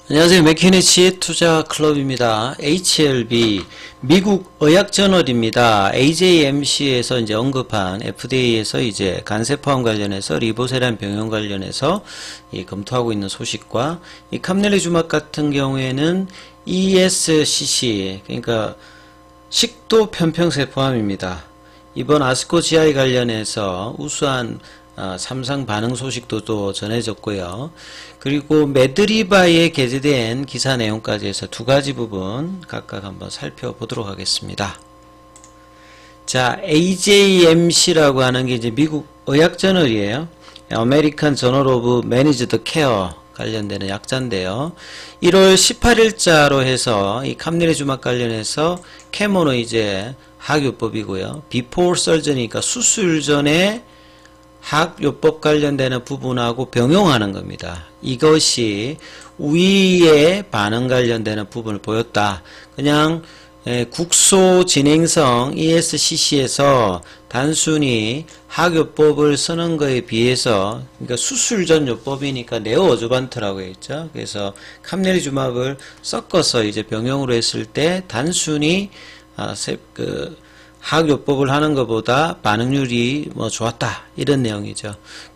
안녕하세요. 맥키니치 투자클럽입니다. HLB 미국 의학저널입니다. AJMC에서 이제 언급한 FDA에서 이제 간세포암 관련해서 리보세란 병용 관련해서 검토하고 있는 소식과 이 캄넬리주막 같은 경우에는 ESCC 그러니까 식도 편평세포암입니다. 이번 아스코 GI 관련해서 우수한 삼상 반응 소식도 또 전해졌고요. 그리고 메드리바에 게재된 기사 내용까지 해서 두 가지 부분 각각 한번 살펴보도록 하겠습니다. 자, AJMC라고 하는 게 이제 미국 의학저널이에요. American Journal of Managed Care 관련되는 약자인데요. 1월 18일자로 해서 이 캄넬리주막 관련해서 케모는 이제 학요법이고요. Before Surgery니까 수술 전에 학요법 관련되는 부분하고 병용하는 겁니다. 이것이 위의 반응 관련되는 부분을 보였다. 그냥 국소 진행성 ESCC에서 단순히 학요법을 쓰는 것에 비해서 그러니까 수술 전 요법이니까 네오어조반트라고 했죠. 그래서 캄넬리주막을 섞어서 이제 병용으로 했을 때 단순히 학요법을 하는 것보다 반응률이 좋았다 이런 내용이죠.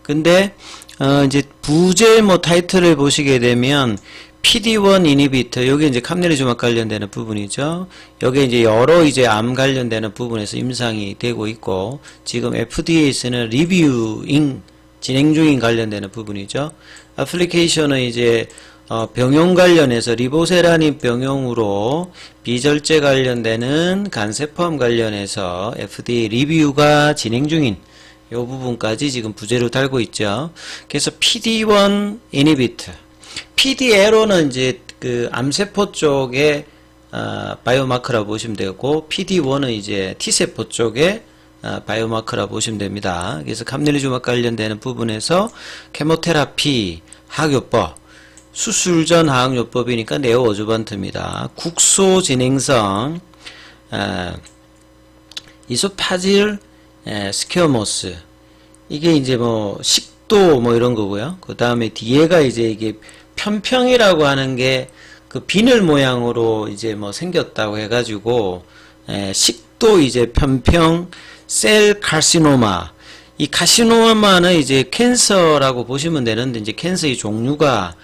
근데 이제 부제 타이틀을 보시게 되면 PD-1 이니비터 요게 이제 캄넬리주막 관련되는 부분이죠. 여기에 이제 여러 이제 암 관련되는 부분에서 임상이 되고 있고 지금 FDA에서는 리뷰잉 진행 중인 관련되는 부분이죠. 애플리케이션은 이제 병용 관련해서 리보세라닌 병용으로 비절제 관련되는 간세포암 관련해서 FDA 리뷰가 진행 중인 이 부분까지 지금 부제로 달고 있죠. 그래서 PD-1 이니비터, PD-A로는 이제 그 암세포 쪽에 바이오마커라고 보시면 되고 PD-1은 이제 T세포 쪽에 바이오마커라고 보시면 됩니다. 그래서 캄넬리주막 관련되는 부분에서 케모테라피, 학요법 수술 전 하악요법이니까 네오어조반트입니다. 국소 진행성 이소파질 스퀘어모스 이게 이제 식도 이런 거고요. 그 다음에 뒤에가 이제 이게 편평이라고 하는 게 그 비늘 모양으로 이제 생겼다고 해가지고 식도 이제 편평 셀 카시노마 이 카시노마는 이제 캔서라고 보시면 되는데 이제 캔서의 종류가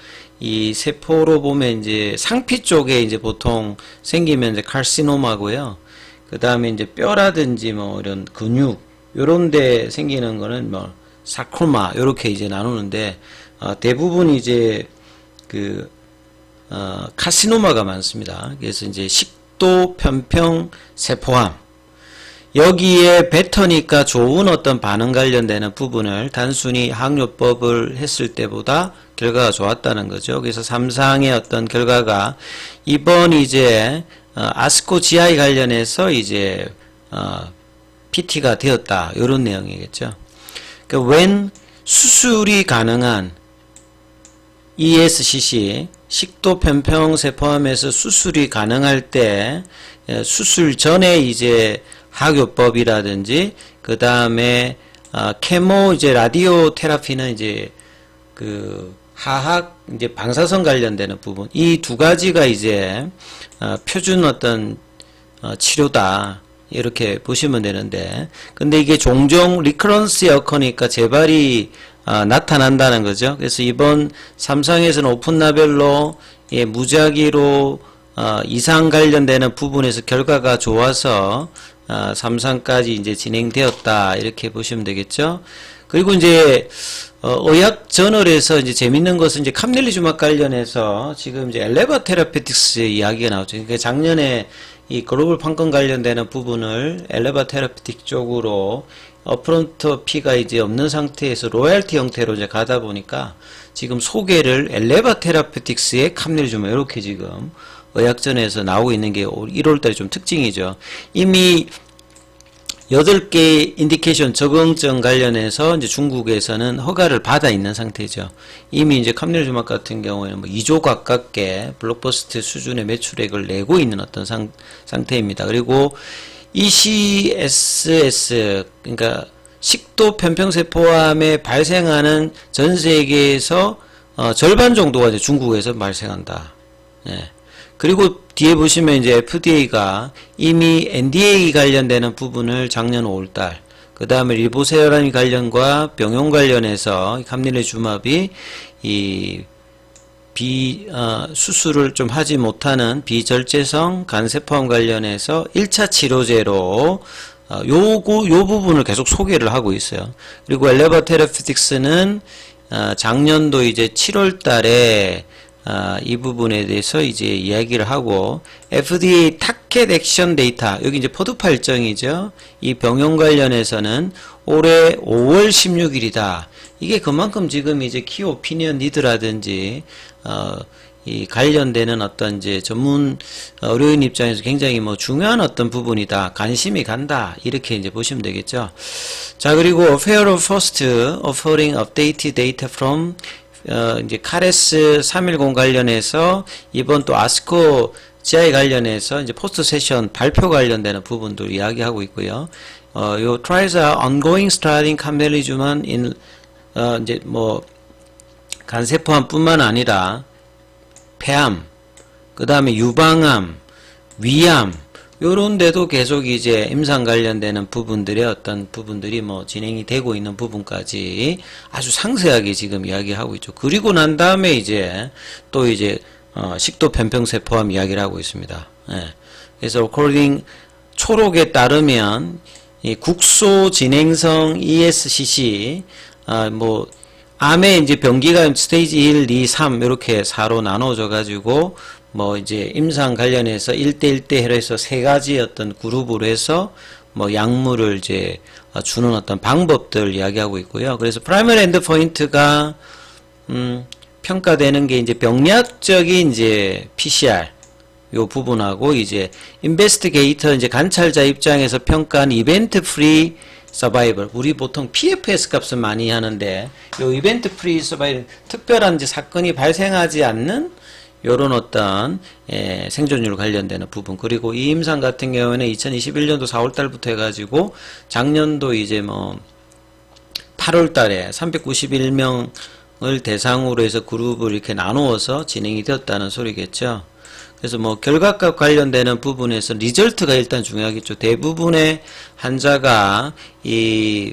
이 세포로 보면 이제 상피 쪽에 이제 보통 생기면 이제 칼시노마고요. 그 다음에 이제 뼈라든지 이런 근육 요런 데 생기는 거는 사크로마 요렇게 이제 나누는데 대부분 이제 카시노마가 많습니다. 그래서 이제 식도 편평 세포암 여기에 뱉으니까 좋은 어떤 반응 관련되는 부분을 단순히 항요법을 했을 때보다 결과가 좋았다는 거죠. 그래서 3상의 어떤 결과가 이번 이제 아스코 GI 관련해서 이제 PT가 되었다. 이런 내용이겠죠. 그러니까 when 수술이 가능한 ESCC 식도 편평 세포암에서 수술이 가능할 때 수술 전에 이제 학요법이라든지 그 다음에 케모 이제 라디오 테라피는 이제 그 하학 이제 방사선 관련되는 부분 이 두 가지가 이제 표준 어떤 치료다 이렇게 보시면 되는데 근데 이게 종종 리커런스에 오커니까 재발이 나타난다는 거죠. 그래서 이번 3상에서는 오픈라벨로 무작위로 이상 관련되는 부분에서 결과가 좋아서 3상까지 이제 진행되었다 이렇게 보시면 되겠죠. 그리고 이제 의학 저널에서 이제 재밌는 것은 이제 캄넬리주막 관련해서 지금 이제 엘레바 테라피틱스 이야기가 나오죠. 그러니까 작년에 이 글로벌 판권 관련되는 부분을 엘레바 테라피틱 쪽으로 어프론트 피가 이제 없는 상태에서 로얄티 형태로 이제 가다 보니까 지금 소개를 엘레바 테라피틱스의 캄넬리주막 이렇게 지금 의학전에서 나오고 있는 게 1월달에 좀 특징이죠. 이미 8개 인디케이션 적응증 관련해서 이제 중국에서는 허가를 받아 있는 상태죠. 이미 이제 캄넬리주막 같은 경우에는 2조 가깝게 블록버스트 수준의 매출액을 내고 있는 어떤 상태입니다. 그리고 ECSS 그러니까 식도 편평세포암에 발생하는 전 세계에서 절반 정도가 이제 중국에서 발생한다. 예. 그리고 뒤에 보시면 이제 FDA가 이미 NDA 관련되는 부분을 작년 5월달, 그 다음에 리보세라믹 관련과 병용 관련해서 감릴리주맙이 이 수술을 좀 하지 못하는 비절제성 간세포암 관련해서 1차 치료제로 요 부분을 계속 소개를 하고 있어요. 그리고 엘레바 테라피틱스는 작년도 이제 7월 달에 이 부분에 대해서 이제 이야기를 하고 FDA 타켓 액션 데이터, 여기 이제 포드파 일정이죠. 이 병용 관련해서는 올해 5월 16일이다. 이게 그만큼 지금 이제 키 오피니언 리드라든지 이 관련되는 어떤 이제 전문 의료인 입장에서 굉장히 뭐 중요한 어떤 부분이다. 관심이 간다. 이렇게 이제 보시면 되겠죠. 자, 그리고 Fair of First Offering Updated Data from 이제 카레스 310 관련해서 이번 또 아스코 GI 관련해서 이제 포스트 세션 발표 관련되는 부분들 이야기하고 있고요. 요 trials are ongoing starting camrelizumab in 이제 뭐 간세포암뿐만 아니라 폐암, 그 다음에 유방암, 위암, 요런 데도 계속 이제 임상 관련되는 부분들의 어떤 부분들이 뭐 진행이 되고 있는 부분까지 아주 상세하게 지금 이야기하고 있죠. 그리고 난 다음에 이제 또 이제 식도 편평세포암 이야기를 하고 있습니다. 예. 그래서 according 초록에 따르면 이 국소 진행성 ESCC 뭐 암의 이제 병기가 스테이지 1, 2, 3 이렇게 4로 나눠져 가지고 뭐 이제 임상 관련해서 1대 1대 해서 세 가지 어떤 그룹으로 해서 뭐 약물을 이제 주는 어떤 방법들 이야기하고 있고요. 그래서 프라이머리 엔드 포인트가 평가되는 게 이제 병리학적인 이제 PCR 요 부분하고 이제 인베스티게이터 이제 관찰자 입장에서 평가한 이벤트 프리 서바이벌, 우리 보통 PFS 값을 많이 하는데 요 이벤트 프리 서바이벌, 특별한 이제 사건이 발생하지 않는 요런 어떤 생존율 관련되는 부분, 그리고 이 임상 같은 경우에는 2021년도 4월달부터 해가지고 작년도 이제 뭐 8월달에 391명을 대상으로 해서 그룹을 이렇게 나누어서 진행이 되었다는 소리겠죠. 그래서 뭐 결과값 관련되는 부분에서 리절트가 일단 중요하겠죠. 대부분의 환자가 이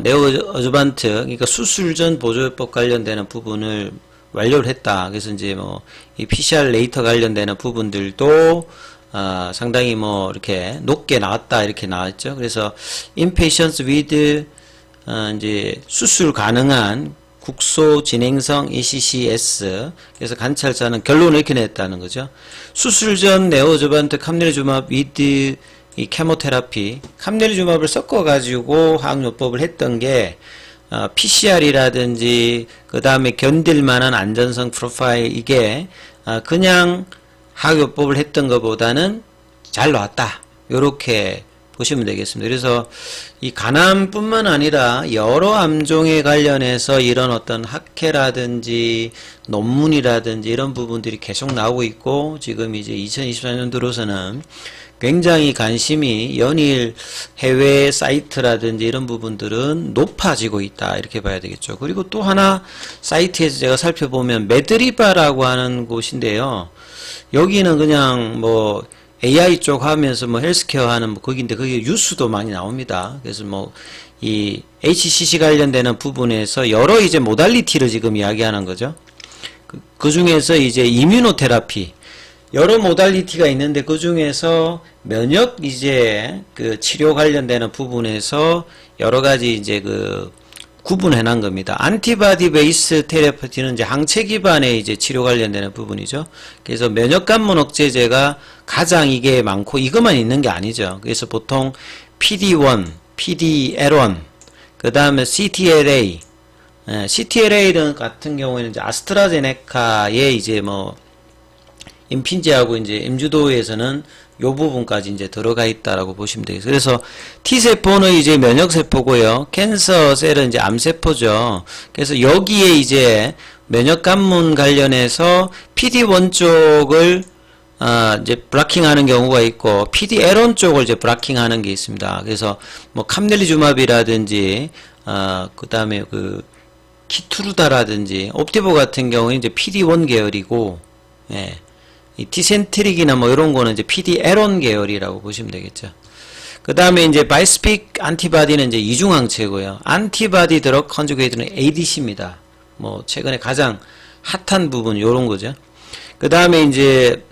네오 어주반트, 그러니까 수술 전 보조요법 관련되는 부분을 완료를 했다. 그래서 이제 뭐 이 PCR 레이터 관련되는 부분들도 상당히 뭐 이렇게 높게 나왔다 이렇게 나왔죠. 그래서 inpatients with 이제 수술 가능한 국소 진행성 ECCS, 그래서 관찰자는 결론을 이렇게 냈다는 거죠. 수술 전 네오어주반트 감릴리주맙 위드 이 케모테라피, 감릴리주맙을 섞어가지고 화학요법을 했던 게 PCR이라든지 그 다음에 견딜만한 안전성 프로파일, 이게 그냥 화학요법을 했던 것보다는 잘 나왔다. 요렇게 보시면 되겠습니다. 그래서 이 간암뿐만 아니라 여러 암종에 관련해서 이런 어떤 학회라든지 논문이라든지 이런 부분들이 계속 나오고 있고, 지금 이제 2024년 들어서는 굉장히 관심이 연일 해외 사이트라든지 이런 부분들은 높아지고 있다 이렇게 봐야 되겠죠. 그리고 또 하나 사이트에서 제가 살펴보면 메드리바라고 하는 곳인데요. 여기는 그냥 뭐 AI 쪽 하면서 뭐 헬스케어 하는 뭐 거기인데, 거기 뉴스도 많이 나옵니다. 그래서 뭐 이 HCC 관련되는 부분에서 여러 이제 모달리티를 지금 이야기하는 거죠. 그 중에서 이제 이뮤노테라피, 여러 모달리티가 있는데 그 중에서 면역 이제 그 치료 관련되는 부분에서 여러 가지 이제 그 구분해 놓은 겁니다. 안티바디 베이스 테라피는 이제 항체 기반의 이제 치료 관련되는 부분이죠. 그래서 면역 감문 억제제가 가장 이게 많고 이것만 있는 게 아니죠. 그래서 보통 PD-1, PD-L1, 그 다음에 CTLA, CTLA 같은 경우에는 이제 아스트라제네카의 이제 뭐 임핀지하고 이제 임주도에서는 요 부분까지 이제 들어가 있다라고 보시면 되겠어요. 그래서 T세포는 이제 면역세포고요. 캔서 셀은 이제 암세포죠. 그래서 여기에 이제 면역관문 관련해서 PD-1 쪽을 이제 블락킹하는 경우가 있고 PD-L1 쪽을 이제 블락킹하는 게 있습니다. 그래서 뭐 감릴리주맙이라든지 그 다음에 그 키투르다라든지 옵티보 같은 경우는 이제 PD1 계열이고, 예. 이 티센트릭이나 뭐 이런 거는 이제 PD-L1 계열이라고 보시면 되겠죠. 그 다음에 이제 바이스픽 안티바디는 이제 이중항체고요. 안티바디 드럭 컨주게이트는 ADC입니다. 뭐 최근에 가장 핫한 부분 요런 거죠. 그 다음에 이제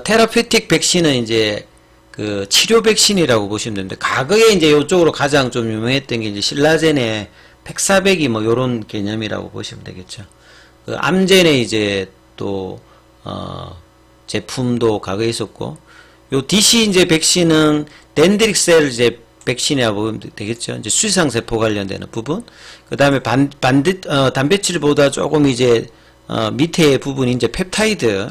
테라퓨틱 백신은 이제 그 치료 백신이라고 보시면 됩니다. 과거에 이제 이쪽으로 가장 좀 유명했던 게 이제 신라젠의 팩사백이 뭐 요런 개념이라고 보시면 되겠죠. 그 암젠의 이제 또 제품도 과거에 있었고, 요 DC 이제 백신은 덴드릭셀 이제 백신이라고 보면 되겠죠. 이제 수지상세포 관련되는 부분. 그 다음에 단백질보다 조금 이제 밑에 부분이 이제 펩타이드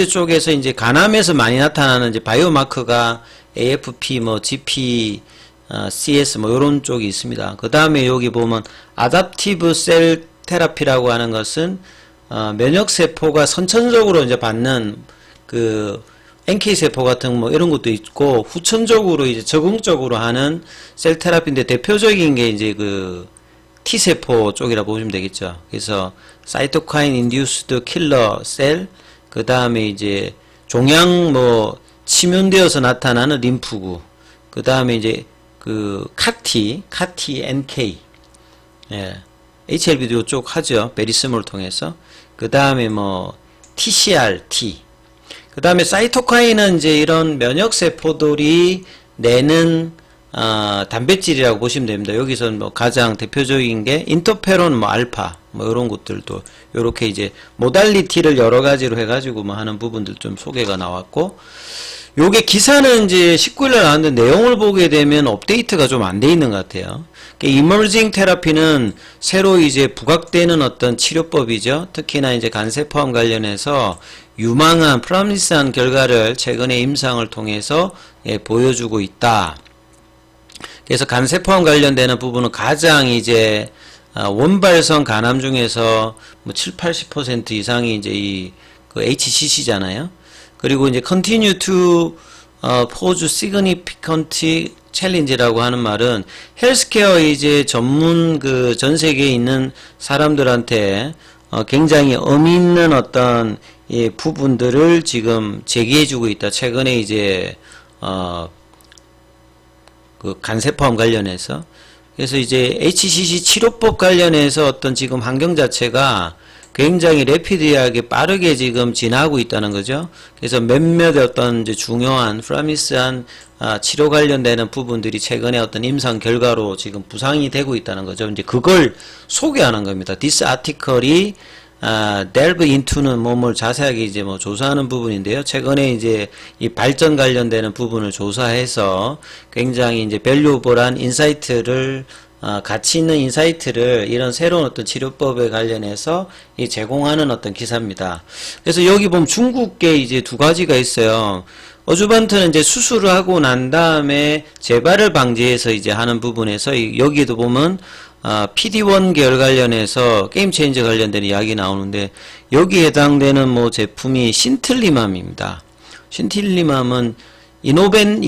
쪽에서 이제 간암에서 많이 나타나는 이제 바이오마커가 AFP, 뭐 GP, CS 뭐 요런 쪽이 있습니다. 그 다음에 여기 보면 아답티브 셀 테라피라고 하는 것은 면역세포가 선천적으로 이제 받는 그 NK세포 같은 뭐 이런 것도 있고, 후천적으로 이제 적응적으로 하는 셀 테라피인데 대표적인 게 이제 그 T세포 쪽이라 보시면 되겠죠. 그래서 사이토카인 인듀스드 킬러 셀, 그 다음에 이제 종양 뭐 침윤되어서 나타나는 림프구, 그 다음에 이제 그 카티 NK, 예. HLB도 이쪽 하죠. 베리스몰을 통해서. 그 다음에 뭐 TCR-T. 그 다음에 사이토카인은 이제 이런 면역세포들이 내는 단백질이라고 보시면 됩니다. 여기서는 뭐 가장 대표적인 게 인터페론 뭐 알파 뭐 이런 것들도 요렇게 이제 모달리티를 여러 가지로 해가지고 뭐 하는 부분들 좀 소개가 나왔고, 요게 기사는 이제 19일날 나왔는데 내용을 보게 되면 업데이트가 좀 안 돼 있는 것 같아요. 이머징 테라피는 새로 이제 부각되는 어떤 치료법이죠. 특히나 이제 간세포암 관련해서 유망한 프라미스한 결과를 최근에 임상을 통해서 보여주고 있다. 그래서 간세포암 관련되는 부분은 가장 이제 원발성 간암 중에서 뭐 70-80% 이상이 이제 이 그 HCC잖아요. 그리고 이제 continue to pose significant challenge라고 하는 말은 헬스케어 이제 전문 그 전 세계에 있는 사람들한테 굉장히 의미 있는 어떤 이 부분들을 지금 제기해주고 있다. 최근에 이제 그 간세포암 관련해서. 그래서 이제 HCC 치료법 관련해서 어떤 지금 환경 자체가 굉장히 래피드하게 빠르게 지금 진화하고 있다는 거죠. 그래서 몇몇 어떤 이제 중요한 프라미스한 치료 관련되는 부분들이 최근에 어떤 임상 결과로 지금 부상이 되고 있다는 거죠. 이제 그걸 소개하는 겁니다. This article이 delve into는 뭐뭘 자세하게 이제 뭐 조사하는 부분인데요. 최근에 이제 이 발전 관련되는 부분을 조사해서 굉장히 이제 밸류어블한 인사이트를 가치 있는 인사이트를 이런 새로운 어떤 치료법에 관련해서 이 제공하는 어떤 기사입니다. 그래서 여기 보면 중국계 이제 두 가지가 있어요. 어주반트는 이제 수술을 하고 난 다음에 재발을 방지해서 이제 하는 부분에서 여기도 보면 PD1 계열 관련해서 게임 체인저 관련된 이야기 나오는데, 여기에 해당되는 뭐 제품이 신틀리맘입니다. 신틀리맘은 이노벤트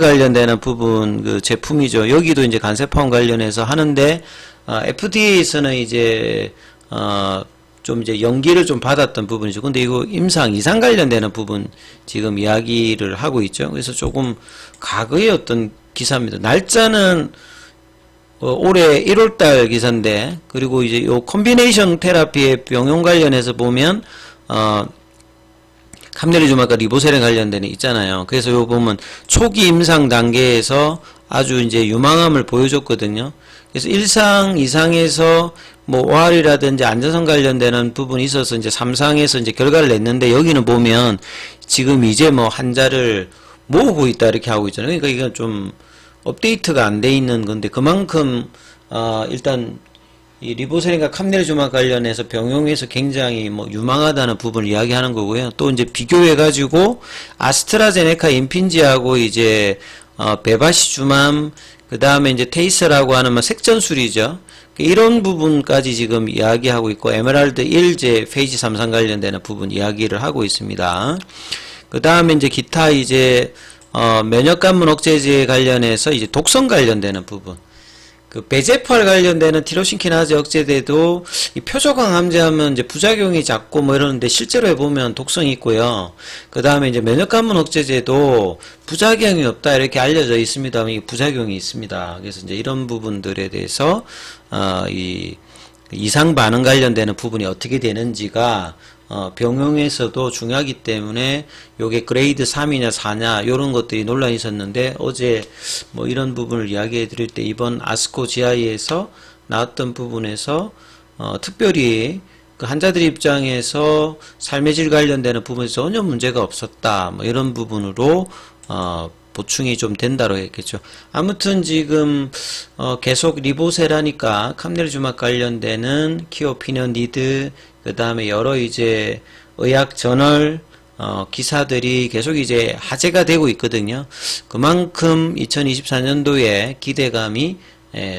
관련되는 부분 그 제품이죠. 여기도 이제 간세포암 관련해서 하는데, FDA에서는 이제, 좀 이제 연기를 좀 받았던 부분이죠. 근데 이거 이상 관련되는 부분 지금 이야기를 하고 있죠. 그래서 조금 과거의 어떤 기사입니다. 날짜는 올해 1월달 기사인데, 그리고 이제 요 콤비네이션 테라피의 병용 관련해서 보면, 캄네리주마과 리보세렌 관련된 애 있잖아요. 그래서 요 보면 초기 임상 단계에서 아주 이제 유망함을 보여줬거든요. 그래서 1상, 2상에서 뭐 OR이라든지 안전성 관련되는 부분이 있어서 이제 3상에서 이제 결과를 냈는데, 여기는 보면 지금 이제 뭐 환자를 모으고 있다 이렇게 하고 있잖아요. 그러니까 이건 좀 업데이트가 안 돼 있는 건데, 그만큼 일단 이 리보세린과 캄네리주마 관련해서 병용에서 굉장히 뭐 유망하다는 부분을 이야기하는 거고요. 또 이제 비교해가지고 아스트라제네카 임핀지하고 이제 베바시주맘, 그 다음에 이제 테이스라고 하는 뭐 색전술이죠. 이런 부분까지 지금 이야기하고 있고, 에메랄드 1제 페이지 3상 관련되는 부분 이야기를 하고 있습니다. 그 다음에 이제 기타 이제 면역관문 억제제 관련해서 이제 독성 관련되는 부분. 그 배제포알 관련되는 티로신키나제 억제제도 이 표적항 함제하면 이제 부작용이 작고 뭐 이러는데 실제로 해보면 독성이 있고요. 그 다음에 이제 면역관문 억제제도 부작용이 없다 이렇게 알려져 있습니다만 이 부작용이 있습니다. 그래서 이제 이런 부분들에 대해서 이 이상 반응 관련되는 부분이 어떻게 되는지가 병용에서도 중요하기 때문에 요게 그레이드 3이냐 4냐 요런 것들이 논란이 있었는데 어제 뭐 이런 부분을 이야기해 드릴 때 이번 아스코 GI에서 나왔던 부분에서 특별히 그 환자들 입장에서 삶의 질 관련되는 부분에서 전혀 문제가 없었다 뭐 이런 부분으로 보충이 좀 된다고 했겠죠. 아무튼 지금 계속 리보세라니까 캄넬주막 관련되는 키오피니언 리드 그 다음에 여러 이제 의학 저널 기사들이 계속 이제 화제가 되고 있거든요. 그만큼 2024년도에 기대감이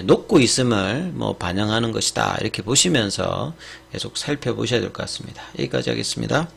높고 있음을 뭐 반영하는 것이다 이렇게 보시면서 계속 살펴보셔야 될 것 같습니다. 여기까지 하겠습니다.